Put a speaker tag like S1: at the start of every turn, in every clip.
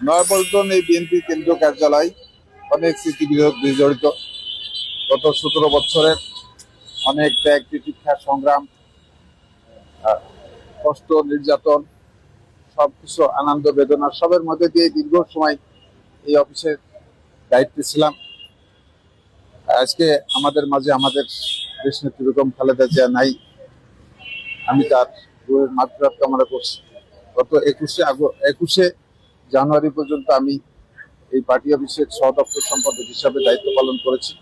S1: নয়াপল্টন এই বিএনপি কেন্দ্রীয় কার্যালয় অনেক স্মৃতি বিজড়িত। গত 17 বছরের অনেক ত্যাগ তিতিক্ষা সংগ্রাম, কষ্ট নির্যাতন, সবকিছু আনন্দ বেদনা সবের মধ্যে দিয়ে দীর্ঘ সময় এই অফিসের দায়িত্বে ছিলাম। আজকে আমাদের মাঝে আমাদের দেশ নেত্রী বেগম খালেদা জিয়া নাই। আমি তার রুহের মাগফিরাত কামনা করছি। গত 21শে জানুয়ারি পর্যন্ত আমি এই পার্টি অফিসের সহদপ্তর সম্পাদক হিসাবে দায়িত্ব পালন করেছি।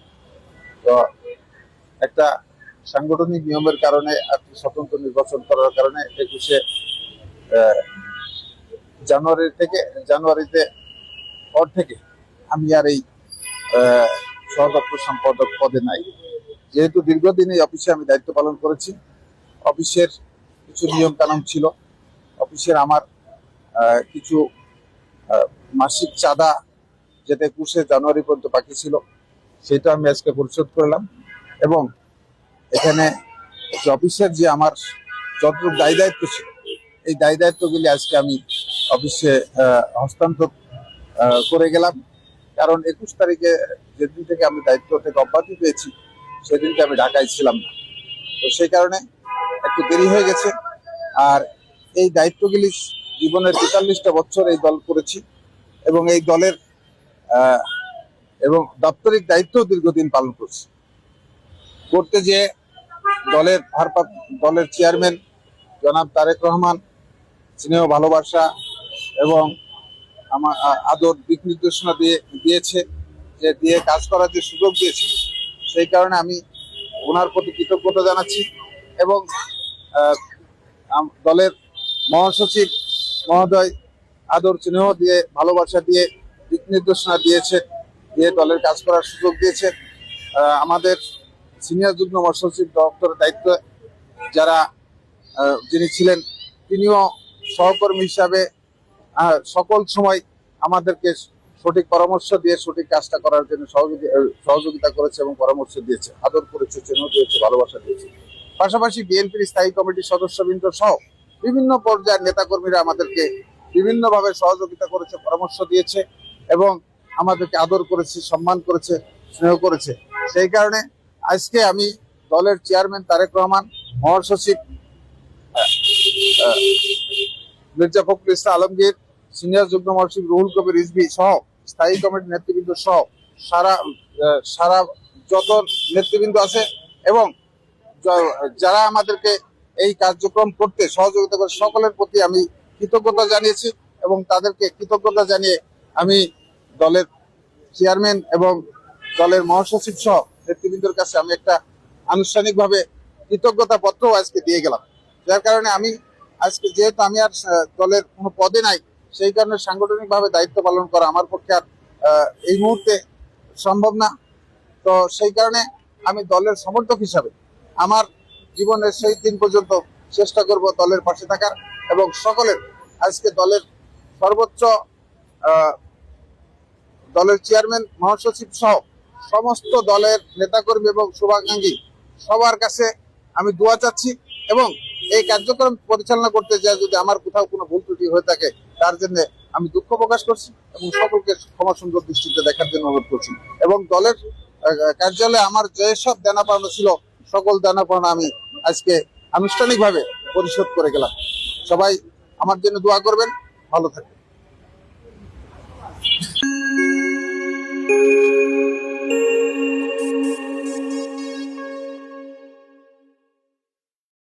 S1: তো একটা সাংগঠনিক নিয়মের কারণে, একটি স্বতন্ত্র নির্বাচন করার কারণে 21শে জানুয়ারিতে পর থেকে আমি আর এই সহদপ্তর সম্পাদক পদে নাই। যেহেতু দীর্ঘদিন এই অফিসে আমি দায়িত্ব পালন করেছি, অফিসের কিছু নিয়ম কানুন ছিল। অফিসের আমার কিছু মাসিক চাঁদা যেটা 21শে জানুয়ারি পর্যন্ত বাকি ছিল, সেটা আমি আজকে পরিশোধ করলাম। এবং এখানে অফিসের যে আমার যত দায় দায়িত্ব ছিল, এই দায় দায়িত্বগুলি আজকে আমি অফিসে হস্তান্তর করে গেলাম। কারণ 21 তারিখে যেদিন থেকে আমি দায়িত্ব থেকে অব্যাহতি পেয়েছি, সেদিনকে আমি ঢাকায় ছিলাম না। তো সেই কারণে একটু দেরি হয়ে গেছে। আর এই দায়িত্বগুলি জীবনের 43টা বছর এই দল করেছি, এবং এই দলের এবং দাপ্তরিক দায়িত্ব দীর্ঘদিন পালন করছি। করতে যে দলের চেয়ারম্যান জনাব তারেক রহমান স্নেহ ভালোবাসা এবং আমার আদর দিক নির্দেশনা দিয়ে কাজ করার যে সুযোগ দিয়েছে, সেই কারণে আমি ওনার প্রতি কৃতজ্ঞতা জানাচ্ছি। এবং দলের মহাসচিব মহোদয় আদর স্নেহ দিয়ে ভালোবাসা দিয়ে দিক নির্দেশনা দিয়ে দলের কাজ করার সুযোগ দিয়েছে। আমাদের সিনিয়র যুগ্ম মহাসচিব দপ্তরের দায়িত্ব যিনি ছিলেন, তিনিও সহকর্মী হিসাবে সকল সময় আমাদেরকে সঠিক পরামর্শ দিয়ে সঠিক কাজটা করার জন্য সহযোগিতা করেছে এবং পরামর্শ দিয়েছে, আদর করেছে, স্নেহ দিয়েছে, ভালোবাসা দিয়েছে। পাশাপাশি বিএনপির স্থায়ী কমিটির সদস্যবৃন্দ সহ বিভিন্ন পর্যায়ের নেতাকর্মীরা আমাদেরকে বিভিন্নভাবে সহযোগিতা করেছে, পরামর্শ দিয়েছে এবং আমাদেরকে আদর করেছে, সম্মান করেছে, স্নেহ করেছে। সেই কারণে আজকে আমি দলের চেয়ারম্যান তারেক রহমান, মহাসচিব মির্জা ফখরুল ইসলাম আলমগীর, সিনিয়র যুগ্ম মহাসচিব রুহুল কবির রিজভী সহ স্থায়ী কমিটির নেতৃবৃন্দ সহ সারা যত নেতৃবৃন্দ আছে এবং যারা আমাদেরকে এই কার্যক্রম করতে সহযোগিতা করে, সকলের প্রতি আমি কৃতজ্ঞতা জানিয়েছি। এবং তাদেরকে কৃতজ্ঞতা জানিয়ে আমি দলের চেয়ারম্যান এবং দলের মহাসচিব সহ নেতৃবৃন্দের কাছে আমি একটা আনুষ্ঠানিকভাবে কৃতজ্ঞতা পত্র আজকে দিয়ে গেলাম। যার কারণে আমি আজকে, যেহেতু আমি আর দলের কোনো পদে নাই, সেই কারণে সাংগঠনিকভাবে দায়িত্ব পালন করা আমার পক্ষে আর এই মুহূর্তে সম্ভব না। তো সেই কারণে আমি দলের সমর্থক হিসাবে আমার জীবনের সেই দিন পর্যন্ত চেষ্টা করব দলের পাশে থাকার, এবং সকলের আজকে দলের সর্বোচ্চ দলের চেয়ারম্যান মহাসচিব সহ সমস্ত দলের নেতাকর্মী এবং শুভাকাঙ্ক্ষী সবার কাছে আমি দোয়া চাচ্ছি। এবং এই কার্যক্রম পরিচালনা করতে যায় যদি আমার কোথাও কোনো ভুল ত্রুটি হয়ে থাকে, তার জন্য আমি দুঃখ প্রকাশ করছি এবং সকলকে ক্ষমা সুন্দর দৃষ্টিতে দেখার জন্য অনুরোধ করছি। এবং দলের কার্যালয়ে আমার যেসব দেনা পাওনা ছিল, সকল দেনা পাওনা আমি আজকে আনুষ্ঠানিকভাবে পরিশোধ করে গেলাম। সবাই আমার জন্য দোয়া করবেন, ভালো থাকবেন।